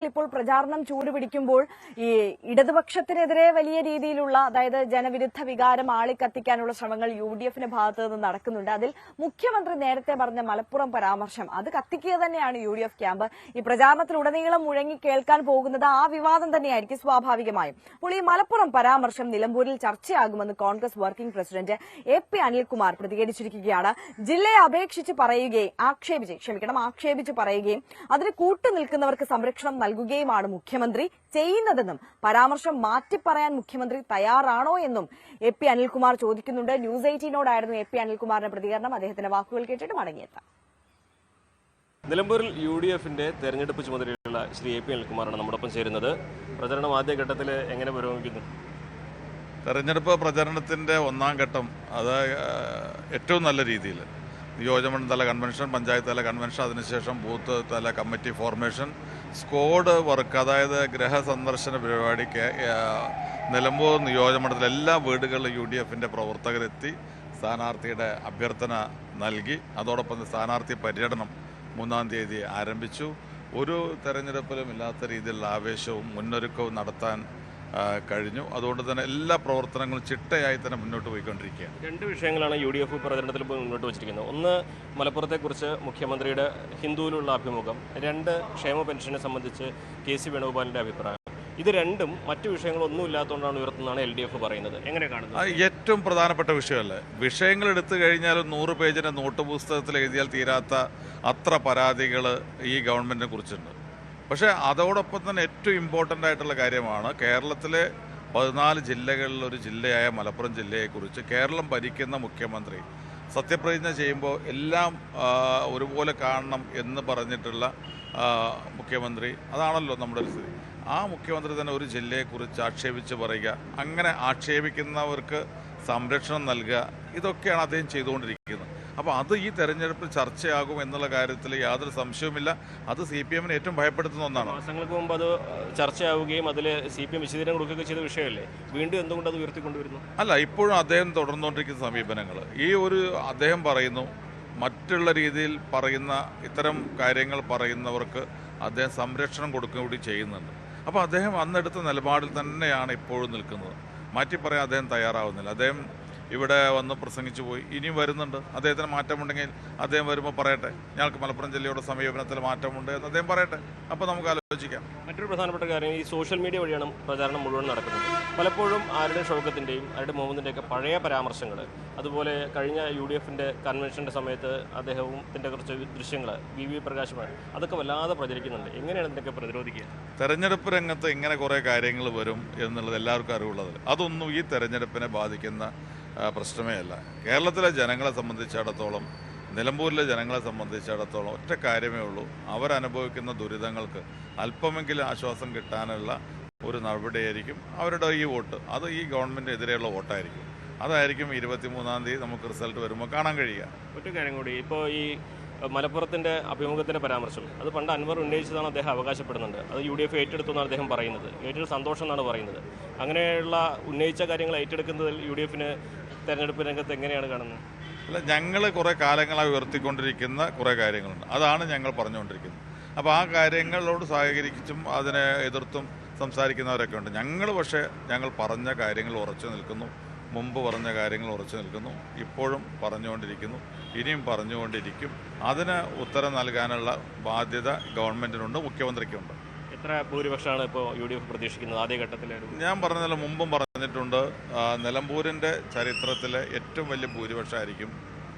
ഇപ്പോൾ പ്രചാരണം ചൂടുപിടിക്കുമ്പോൾ ഈ ഇടതുപക്ഷത്തിനെതിരെ വലിയ രീതിയിലുള്ള അതായത് ജനവിരുദ്ധ വികാരം ആളിക്കത്തിക്കാനുള്ള ശ്രമങ്ങൾ യുഡിഎഫിന്റെ ഭാഗത്ത് നിന്ന് നടക്കുന്നുണ്ട്. അതിൽ മുഖ്യമന്ത്രി നേരത്തെ പറഞ്ഞ മലപ്പുറം പരാമർശം അത് കത്തിക്കുക തന്നെയാണ് യുഡിഎഫ് ക്യാമ്പ്. ഈ പ്രചാരണത്തിലുടനീളം മുഴങ്ങി കേൾക്കാൻ പോകുന്നത് ആ വിവാദം തന്നെയായിരിക്കും സ്വാഭാവികമായും. അപ്പോൾ ഈ മലപ്പുറം പരാമർശം നിലമ്പൂരിൽ ചർച്ചയാകുമെന്ന് കോൺഗ്രസ് വർക്കിംഗ് പ്രസിഡന്റ് എ.പി. അനിൽകുമാർ പ്രതികരിച്ചിരിക്കുകയാണ്. ജില്ലയെ ആക്ഷേപിച്ച് പറയുകയും അതിന് കൂട്ടുനിൽക്കുന്നവർക്ക് സംരക്ഷണം നൽകുകയുമാണ് മുഖ്യമന്ത്രി ചെയ്യുന്നതെന്നും പരാമർശം മാറ്റിപ്പറയാൻ മുഖ്യമന്ത്രി തയ്യാറാണോ എന്നും എ.പി. അനിൽകുമാർ ചോദിക്കുന്നുണ്ട്. News 18നോടായിരുന്നു AP. അനിൽകുമാറിന്റെ പ്രതികരണം. അദ്ദേഹത്തിന്റെ വാക്കുകൾ കേട്ടിട്ട് മടങ്ങിയെത്താം. നിലമ്പൂരിൽ യുഡിഎഫിന്റെ തെരഞ്ഞെടുപ്പ് ചുമതലയുള്ള ശ്രീ എ.പി. അനിൽകുമാറാണ് നമ്മോടൊപ്പം ചേരുന്നത്. പ്രചരണം ആദ്യഘട്ടത്തിൽ എങ്ങനെ പുരോഗമിക്കുന്നു? തെരഞ്ഞെടുപ്പ് പ്രചരണത്തിന്റെ ഒന്നാം ഘട്ടം അത് ഏറ്റവും നല്ല രീതിയിൽ നിയോജകമണ്ഡലം തല കൺവെൻഷൻ, പഞ്ചായത്ത് തല കൺവെൻഷൻ, അതിനുശേഷം ബൂത്ത് തല കമ്മിറ്റി ഫോർമേഷൻ, സ്ക്വാഡ് വർക്ക്, അതായത് ഗൃഹസന്ദർശന പരിപാടിക്ക് നിലമ്പൂർ നിയോജകമണ്ഡലത്തിലെ എല്ലാ വീടുകളിലും യുഡിഎഫിൻ്റെ പ്രവർത്തകരെത്തി സ്ഥാനാർത്ഥിയുടെ അഭ്യർത്ഥന നൽകി. അതോടൊപ്പം സ്ഥാനാർത്ഥി പര്യടനം 3-ാം തീയതി ആരംഭിച്ചു. ഒരു തെരഞ്ഞെടുപ്പിലും ഇല്ലാത്ത രീതിയിലുള്ള ആവേശവും മുന്നൊരുക്കവും നടത്താൻ കഴിഞ്ഞു. അതുകൊണ്ട് തന്നെ എല്ലാ പ്രവർത്തനങ്ങളും ചിട്ടയായി തന്നെ മുന്നോട്ട് പോയിക്കൊണ്ടിരിക്കുകയാണ്. രണ്ട് വിഷയങ്ങളാണ് യുഡിഎഫ് പ്രചരണത്തിൽ മുന്നോട്ട് വച്ചിരിക്കുന്നത്. ഒന്ന്, മലപ്പുറത്തെക്കുറിച്ച് മുഖ്യമന്ത്രിയുടെ ഹിന്ദുവിലുള്ള അഭിമുഖം. രണ്ട്, ക്ഷേമ പെൻഷനെ സംബന്ധിച്ച് കെ.സി. വേണുഗോപാലിന്റെ അഭിപ്രായം. ഇത് രണ്ടും മറ്റു വിഷയങ്ങളൊന്നും ഇല്ലാത്തതുകൊണ്ടാണ് ഉയർത്തുന്നതാണ് LDF പറയുന്നത്. എങ്ങനെ കാണുന്നത്? ഏറ്റവും പ്രധാനപ്പെട്ട വിഷയമല്ലേ. വിഷയങ്ങൾ എടുത്തു കഴിഞ്ഞാലും 100 പേജിന്റെ നോട്ട് പുസ്തകത്തിൽ എഴുതിയാൽ തീരാത്ത അത്ര പരാതികൾ ഈ ഗവൺമെന്റിനെ കുറിച്ചുണ്ട്. പക്ഷേ അതോടൊപ്പം തന്നെ ഏറ്റവും ഇമ്പോർട്ടൻ്റ് ആയിട്ടുള്ള കാര്യമാണ് കേരളത്തിലെ 14 ജില്ലകളിൽ ഒരു ജില്ലയായ മലപ്പുറം ജില്ലയെക്കുറിച്ച് കേരളം ഭരിക്കുന്ന മുഖ്യമന്ത്രി സത്യപ്രതിജ്ഞ ചെയ്യുമ്പോൾ എല്ലാം ഒരുപോലെ കാണണം എന്ന് പറഞ്ഞിട്ടുള്ള മുഖ്യമന്ത്രി. അതാണല്ലോ നമ്മുടെ ഒരു സ്ഥിതി. ആ മുഖ്യമന്ത്രി തന്നെ ഒരു ജില്ലയെക്കുറിച്ച് ആക്ഷേപിച്ച് പറയുക, അങ്ങനെ ആക്ഷേപിക്കുന്നവർക്ക് സംരക്ഷണം നൽകുക, ഇതൊക്കെയാണ് അദ്ദേഹം ചെയ്തുകൊണ്ടിരിക്കുന്നത്. അപ്പോൾ അത് ഈ തെരഞ്ഞെടുപ്പിൽ ചർച്ചയാകും എന്നുള്ള കാര്യത്തിൽ യാതൊരു സംശയവുമില്ല. അത് CPM-നെ ഏറ്റവും ഭയപ്പെടുത്തുന്ന ഒന്നാണ്. മാസങ്ങൾക്ക് മുമ്പ് അത് ചർച്ചയാവുകയും അതിൽ CPM വിശദീകരണം കൊടുക്കുകയൊക്കെ ചെയ്ത വിഷയമല്ലേ. വീണ്ടും എന്തുകൊണ്ട് അത് ഉയർത്തിക്കൊണ്ടുവരുന്നു? അല്ല, ഇപ്പോഴും അദ്ദേഹം തുടർന്നുകൊണ്ടിരിക്കുന്ന സമീപനങ്ങൾ അദ്ദേഹം പറയുന്നു, മറ്റുള്ള രീതിയിൽ പറയുന്ന ഇത്തരം കാര്യങ്ങൾ പറയുന്നവർക്ക് അദ്ദേഹം സംരക്ഷണം കൊടുക്കുക കൂടി ചെയ്യുന്നുണ്ട്. അപ്പോൾ അദ്ദേഹം അന്നെടുത്ത നിലപാടിൽ തന്നെയാണ് ഇപ്പോഴും നിൽക്കുന്നത്. മാറ്റി പറയാൻ അദ്ദേഹം തയ്യാറാവുന്നില്ല. അദ്ദേഹം ഇവിടെ വന്ന് പ്രസംഗിച്ചു പോയി. ഇനിയും വരുന്നുണ്ട്. അദ്ദേഹത്തിന് മാറ്റമുണ്ടെങ്കിൽ അദ്ദേഹം വരുമ്പോൾ പറയട്ടെ, ഞങ്ങൾക്ക് മലപ്പുറം ജില്ലയുടെ സമീപനത്തിൽ മാറ്റമുണ്ട് എന്ന് അദ്ദേഹം പറയട്ടെ. അപ്പോൾ നമുക്ക് ആലോചിക്കാം. മറ്റൊരു പ്രധാനപ്പെട്ട കാര്യം, ഈ സോഷ്യൽ മീഡിയ വഴിയാണ് പ്രചാരണം മുഴുവൻ നടക്കുന്നത്. പലപ്പോഴും ആരുടെ ഷൗക്കത്തിൻ്റെയും ആരുടെ മുഹമ്മദിൻ്റെയൊക്കെ പഴയ പരാമർശങ്ങൾ, അതുപോലെ കഴിഞ്ഞ UDF-ന്റെ കൺവെൻഷൻ്റെ സമയത്ത് അദ്ദേഹത്തിൻ്റെ കുറച്ച് ദൃശ്യങ്ങൾ VV പ്രകാശമാണ്, അതൊക്കെ വല്ലാതെ പ്രചരിക്കുന്നുണ്ട്. എങ്ങനെയാണ് ഇതിനൊക്കെ പ്രതിരോധിക്കുക? തെരഞ്ഞെടുപ്പ് രംഗത്ത് ഇങ്ങനെ കുറേ കാര്യങ്ങൾ വരും എന്നുള്ളത് എല്ലാവർക്കും അറിവുള്ളത്. അതൊന്നും ഈ തെരഞ്ഞെടുപ്പിനെ ബാധിക്കുന്ന പ്രശ്നമേ അല്ല. കേരളത്തിലെ ജനങ്ങളെ സംബന്ധിച്ചിടത്തോളം, നിലമ്പൂരിലെ ജനങ്ങളെ സംബന്ധിച്ചിടത്തോളം ഒറ്റ കാര്യമേ ഉള്ളൂ. അവരനുഭവിക്കുന്ന ദുരിതങ്ങൾക്ക് അല്പമെങ്കിലും ആശ്വാസം കിട്ടാനുള്ള ഒരു നടപടിയായിരിക്കും അവരുടെ ഈ വോട്ട്. അത് ഈ ഗവൺമെൻറ്റിനെതിരെയുള്ള വോട്ടായിരിക്കും. അതായിരിക്കും 23-ാം തീയതി നമുക്ക് റിസൾട്ട് വരുമ്പോൾ കാണാൻ കഴിയുക. ഒറ്റ കാര്യം കൂടി, ഇപ്പോൾ ഈ മലപ്പുറത്തിൻ്റെ അഭിമുഖത്തിൻ്റെ പരാമർശം അത് പണ്ട് അൻവർ ഉന്നയിച്ചതാണ് അദ്ദേഹം അവകാശപ്പെടുന്നുണ്ട്. അത് UDF ഏറ്റെടുത്തു എന്നാണ് അദ്ദേഹം പറയുന്നത്. ഏറ്റെടുത്ത് സന്തോഷം എന്നാണ് പറയുന്നത്. അങ്ങനെയുള്ള ഉന്നയിച്ച കാര്യങ്ങൾ ഏറ്റെടുക്കുന്നതിൽ UDF-ന് തെരഞ്ഞെടുപ്പ് രംഗത്ത് എങ്ങനെയാണ് കാണുന്നത്? അല്ല, ഞങ്ങൾ കുറേ കാലങ്ങളായി ഉയർത്തിക്കൊണ്ടിരിക്കുന്ന കുറേ കാര്യങ്ങളുണ്ട്. അതാണ് ഞങ്ങൾ പറഞ്ഞുകൊണ്ടിരിക്കുന്നത്. അപ്പോൾ ആ കാര്യങ്ങളോട് സഹകരിച്ചും അതിനെ എതിർത്തും സംസാരിക്കുന്നവരൊക്കെ ഉണ്ട്. ഞങ്ങൾ പറഞ്ഞ കാര്യങ്ങൾ ഉറച്ചു നിൽക്കുന്നു. മുമ്പ് പറഞ്ഞ കാര്യങ്ങൾ ഉറച്ചു നിൽക്കുന്നു. ഇപ്പോഴും പറഞ്ഞുകൊണ്ടിരിക്കുന്നു. ഇനിയും പറഞ്ഞുകൊണ്ടിരിക്കും. അതിന് ഉത്തരം നൽകാനുള്ള ബാധ്യത ഗവൺമെൻറ്റിനുണ്ട്, മുഖ്യമന്ത്രിക്കുണ്ട്. എത്ര ഭൂരിപക്ഷമാണ് ഇപ്പോൾ UDF പ്രതീക്ഷിക്കുന്നത് ആദ്യഘട്ടത്തിൽ? ഞാൻ പറഞ്ഞതിൽ മുമ്പും പറഞ്ഞിട്ടുണ്ട്, നിലമ്പൂരിൻ്റെ ചരിത്രത്തിലെ ഏറ്റവും വലിയ ഭൂരിപക്ഷമായിരിക്കും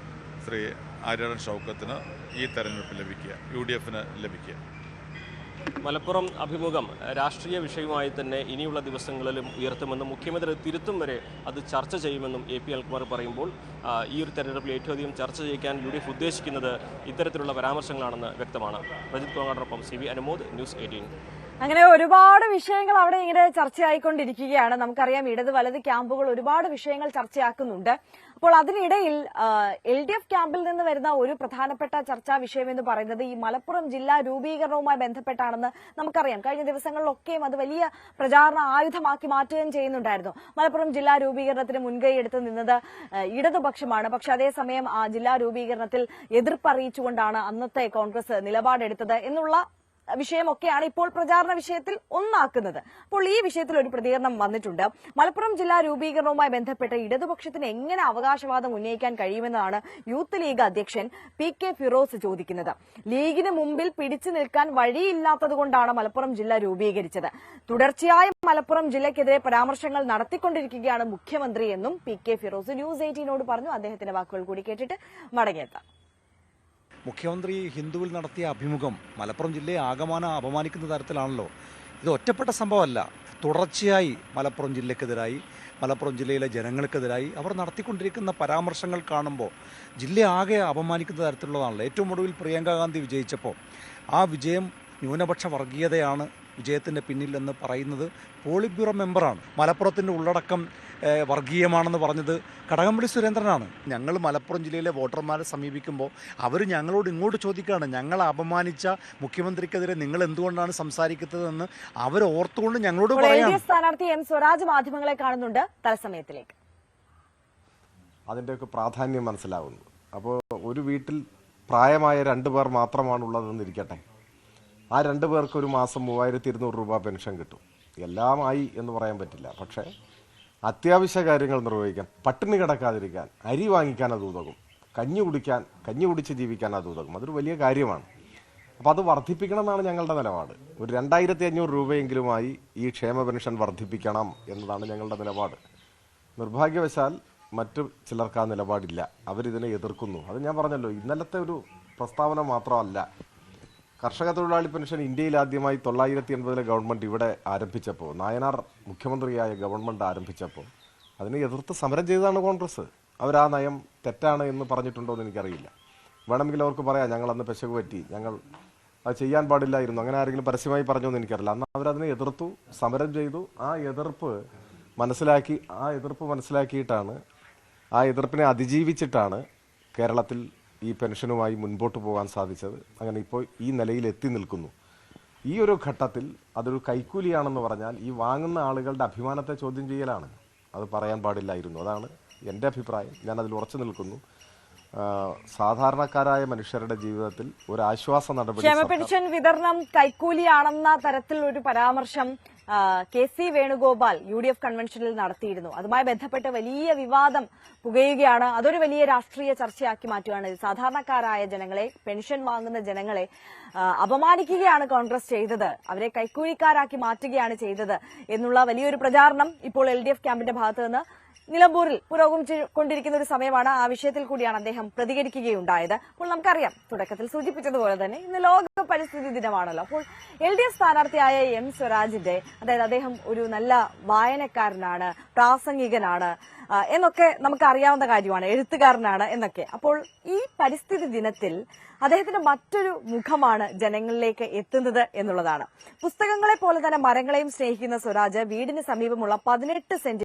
ശ്രീ ആര്യടൻ ഷൗക്കത്തിന് ഈ തെരഞ്ഞെടുപ്പ് ലഭിക്കുക, UDF-ന് ലഭിക്കുക. മലപ്പുറം അഭിമുഖം രാഷ്ട്രീയ വിഷയമായി തന്നെ ഇനിയുള്ള ദിവസങ്ങളിലും ഉയർത്തുമെന്നും മുഖ്യമന്ത്രി തിരുത്തും വരെ അത് ചർച്ച ചെയ്യുമെന്നും എ.പി. അനിൽകുമാർ പറയുമ്പോൾ ഈ ഒരു തെരഞ്ഞെടുപ്പിൽ ഏറ്റവും അധികം ചർച്ച ചെയ്യിക്കാൻ UDF ഉദ്ദേശിക്കുന്നത് ഇത്തരത്തിലുള്ള പരാമർശങ്ങളാണെന്ന് വ്യക്തമാണ്. പ്രജിത് കോങ്ങാടിനൊപ്പം CV അനുമോദ്, ന്യൂസ് 18. അങ്ങനെ ഒരുപാട് വിഷയങ്ങൾ അവിടെ ഇങ്ങനെ ചർച്ചയായിക്കൊണ്ടിരിക്കുകയാണ്. നമുക്കറിയാം, ഇടത് വലത് ക്യാമ്പുകൾ ഒരുപാട് വിഷയങ്ങൾ ചർച്ചയാക്കുന്നുണ്ട്. അപ്പോൾ അതിനിടയിൽ LDF ക്യാമ്പിൽ നിന്ന് വരുന്ന ഒരു പ്രധാനപ്പെട്ട ചർച്ചാ വിഷയം എന്ന് പറയുന്നത് ഈ മലപ്പുറം ജില്ലാ രൂപീകരണവുമായി ബന്ധപ്പെട്ടാണെന്ന് നമുക്കറിയാം. കഴിഞ്ഞ ദിവസങ്ങളിലൊക്കെയും അത് വലിയ പ്രചാരണ ആയുധമാക്കി മാറ്റുകയും ചെയ്യുന്നുണ്ടായിരുന്നു. മലപ്പുറം ജില്ലാ രൂപീകരണത്തിന് മുൻകൈ എടുത്ത് നിന്നത് ഇടതുപക്ഷമാണ്. പക്ഷെ അതേസമയം ആ ജില്ലാ രൂപീകരണത്തിൽ എതിർപ്പ് അറിയിച്ചുകൊണ്ടാണ് അന്നത്തെ കോൺഗ്രസ് നിലപാടെടുത്തത് എന്നുള്ള വിഷയമൊക്കെയാണ് ഇപ്പോൾ പ്രചാരണ വിഷയത്തിൽ ഒന്നാക്കുന്നത്. അപ്പോൾ ഈ വിഷയത്തിൽ ഒരു പ്രതികരണം വന്നിട്ടുണ്ട്. മലപ്പുറം ജില്ലാ രൂപീകരണവുമായി ബന്ധപ്പെട്ട് ഇടതുപക്ഷത്തിന് എങ്ങനെ അവകാശവാദം ഉന്നയിക്കാൻ കഴിയുമെന്നാണ് യൂത്ത് ലീഗ് അധ്യക്ഷൻ PK ഫിറോസ് ചോദിക്കുന്നത്. ലീഗിന് മുമ്പിൽ പിടിച്ചു നിൽക്കാൻ വഴിയില്ലാത്തതുകൊണ്ടാണ് മലപ്പുറം ജില്ല രൂപീകരിച്ചത്. തുടർച്ചയായി മലപ്പുറം ജില്ലയ്ക്കെതിരെ പരാമർശങ്ങൾ നടത്തിക്കൊണ്ടിരിക്കുകയാണ് മുഖ്യമന്ത്രി എന്നും PK ഫിറോസ് ന്യൂസ് 18നോട് പറഞ്ഞു. അദ്ദേഹത്തിന്റെ വാക്കുകൾ കൂടി കേട്ടിട്ട് മടങ്ങിയെത്താം. മുഖ്യമന്ത്രി ഹിന്ദുവിൽ നടത്തിയ അഭിമുഖം മലപ്പുറം ജില്ലയെ ആകമാനം അപമാനിക്കുന്ന തരത്തിലാണല്ലോ. ഇത് ഒറ്റപ്പെട്ട സംഭവമല്ല. തുടർച്ചയായി മലപ്പുറം ജില്ലക്കെതിരായി, മലപ്പുറം ജില്ലയിലെ ജനങ്ങൾക്കെതിരായി അവർ നടത്തിക്കൊണ്ടിരിക്കുന്ന പരാമർശങ്ങൾ കാണുമ്പോൾ ജില്ലയെ ആകെ അപമാനിക്കുന്ന തരത്തിലുള്ളതാണല്ലോ. ഏറ്റവും ഒടുവിൽ പ്രിയങ്ക ഗാന്ധി വിജയിച്ചപ്പോൾ ആ വിജയം ന്യൂനപക്ഷ വർഗീയതയാണ് വിജയത്തിൻ്റെ പിന്നിൽ എന്ന് പറയുന്നത് പോളിറ്റ് ബ്യൂറോ മെമ്പറാണ്. മലപ്പുറത്തിൻ്റെ ഉള്ളടക്കം വർഗീയമാണെന്ന് പറഞ്ഞത് കടകംപള്ളി സുരേന്ദ്രനാണ്. ഞങ്ങൾ മലപ്പുറം ജില്ലയിലെ വോട്ടർമാരെ സമീപിക്കുമ്പോൾ അവർ ഞങ്ങളോട് ഇങ്ങോട്ട് ചോദിക്കുകയാണ്, ഞങ്ങളെ അപമാനിച്ച മുഖ്യമന്ത്രിക്കെതിരെ നിങ്ങൾ എന്തുകൊണ്ടാണ് സംസാരിക്കുന്നതെന്ന് അവർ ഓർത്തുകൊണ്ട് ഞങ്ങളോട് പറയാം. സ്ഥാനാർത്ഥി M സ്വരാജ് മാധ്യമങ്ങളെ കാണുന്നുണ്ട്. തത്സമയത്തിലേക്ക് അതിൻ്റെയൊക്കെ പ്രാധാന്യം മനസ്സിലാവുന്നു. അപ്പോൾ ഒരു വീട്ടിൽ പ്രായമായ 2 പേർ മാത്രമാണുള്ളതെന്നിരിക്കട്ടെ, ആ 2 പേർക്ക് ഒരു മാസം 3200 രൂപ പെൻഷൻ കിട്ടും. എല്ലാം ആയി എന്ന് പറയാൻ പറ്റില്ല, പക്ഷേ അത്യാവശ്യ കാര്യങ്ങൾ നിർവഹിക്കാൻ, പട്ടിണി കിടക്കാതിരിക്കാൻ, അരി വാങ്ങിക്കാൻ അത് ഉതകും, കഞ്ഞി കുടിച്ച് ജീവിക്കാൻ അത് ഉതകും. അതൊരു വലിയ കാര്യമാണ്. അപ്പോൾ അത് വർദ്ധിപ്പിക്കണം എന്നാണ് ഞങ്ങളുടെ നിലപാട്. ഒരു 2500 രൂപയെങ്കിലുമായി ഈ ക്ഷേമ പെൻഷൻ വർദ്ധിപ്പിക്കണം എന്നതാണ് ഞങ്ങളുടെ നിലപാട്. നിർഭാഗ്യവശാൽ മറ്റു ചിലർക്ക് ആ നിലപാടില്ല. അവരിതിനെ എതിർക്കുന്നു. അത് ഞാൻ പറഞ്ഞല്ലോ, ഇന്നലത്തെ ഒരു പ്രസ്താവന മാത്രമല്ല. കർഷക തൊഴിലാളി പെൻഷൻ ഇന്ത്യയിൽ ആദ്യമായി 980 ഗവൺമെൻറ് ഇവിടെ ആരംഭിച്ചപ്പോൾ, നായനാർ മുഖ്യമന്ത്രിയായ ഗവൺമെൻറ് ആരംഭിച്ചപ്പോൾ അതിനെ എതിർത്ത് സമരം ചെയ്തതാണ് കോൺഗ്രസ്. അവർ ആ നയം തെറ്റാണ് എന്ന് പറഞ്ഞിട്ടുണ്ടോ എന്ന് എനിക്കറിയില്ല. വേണമെങ്കിൽ അവർക്ക് പറയാം, ഞങ്ങളന്ന് പെശക് പറ്റി, ഞങ്ങൾ അത് ചെയ്യാൻ പാടില്ലായിരുന്നു, അങ്ങനെ ആരെങ്കിലും പരസ്യമായി പറഞ്ഞോ എന്ന് എനിക്കറിയില്ല. അന്ന് അവരതിനെ എതിർത്തു, സമരം ചെയ്തു. ആ എതിർപ്പ് മനസ്സിലാക്കിയിട്ടാണ്, ആ എതിർപ്പിനെ അതിജീവിച്ചിട്ടാണ് കേരളത്തിൽ ഈ പെൻഷനുമായി മുൻപോട്ട് പോകാൻ സാധിച്ചത്. അങ്ങനെ ഇപ്പോൾ ഈ നിലയിൽ എത്തി നിൽക്കുന്നു. ഈ ഒരു ഘട്ടത്തിൽ അതൊരു കൈക്കൂലിയാണെന്ന് പറഞ്ഞാൽ ഈ വാങ്ങുന്ന ആളുകളുടെ അഭിമാനത്തെ ചോദ്യം ചെയ്യലാണ്. അത് പറയാൻ പാടില്ലായിരുന്നു. അതാണ് എൻ്റെ അഭിപ്രായം. ഞാനതിൽ ഉറച്ചു നിൽക്കുന്നു. സാധാരണക്കാരായ മനുഷ്യരുടെ ജീവിതത്തിൽ ഒരു ആശ്വാസ നടപടി. ക്ഷേമ പെൻഷൻ വിതരണം കൈക്കൂലിയാണെന്ന തരത്തിൽ ഒരു പരാമർശം KC വേണുഗോപാൽ UDF കൺവെൻഷനിൽ നടത്തിയിരുന്നു. അതുമായി ബന്ധപ്പെട്ട് വലിയ വിവാദം പുകയുകയാണ്. അതൊരു വലിയ രാഷ്ട്രീയ ചർച്ചയാക്കി മാറ്റുകയാണ്. സാധാരണക്കാരായ ജനങ്ങളെ, പെൻഷൻ വാങ്ങുന്ന ജനങ്ങളെ അപമാനിക്കുകയാണ് കോൺഗ്രസ് ചെയ്തത്, അവരെ കൈക്കൂലിക്കാരാക്കി മാറ്റുകയാണ് ചെയ്തത് എന്നുള്ള വലിയൊരു പ്രചാരണം ഇപ്പോൾ LDF ക്യാമ്പിന്റെ ഭാഗത്ത് നിന്ന് നിലമ്പൂരിൽ പുരോഗമിച്ചുകൊണ്ടിരിക്കുന്ന ഒരു സമയമാണ്. ആ വിഷയത്തിൽ കൂടിയാണ് അദ്ദേഹം പ്രതികരിക്കുകയുണ്ടായത്. അപ്പോൾ നമുക്കറിയാം, തുടക്കത്തിൽ സൂചിപ്പിച്ചതുപോലെ തന്നെ ഇന്ന് ലോക പരിസ്ഥിതി ദിനമാണല്ലോ. അപ്പോൾ LDF സ്ഥാനാർത്ഥിയായ M സ്വരാജിന്റെ, അതായത് അദ്ദേഹം ഒരു നല്ല വായനക്കാരനാണ്, പ്രാസംഗികനാണ് എന്നൊക്കെ നമുക്ക് അറിയാവുന്ന കാര്യമാണ്, എഴുത്തുകാരനാണ് എന്നൊക്കെ. അപ്പോൾ ഈ പരിസ്ഥിതി ദിനത്തിൽ അദ്ദേഹത്തിന്റെ മറ്റൊരു മുഖമാണ് ജനങ്ങളിലേക്ക് എത്തുന്നത് എന്നുള്ളതാണ്. പുസ്തകങ്ങളെ പോലെ തന്നെ മരങ്ങളെയും സ്നേഹിക്കുന്ന സ്വരാജ് വീടിന് സമീപമുള്ള 18 സെന്റ്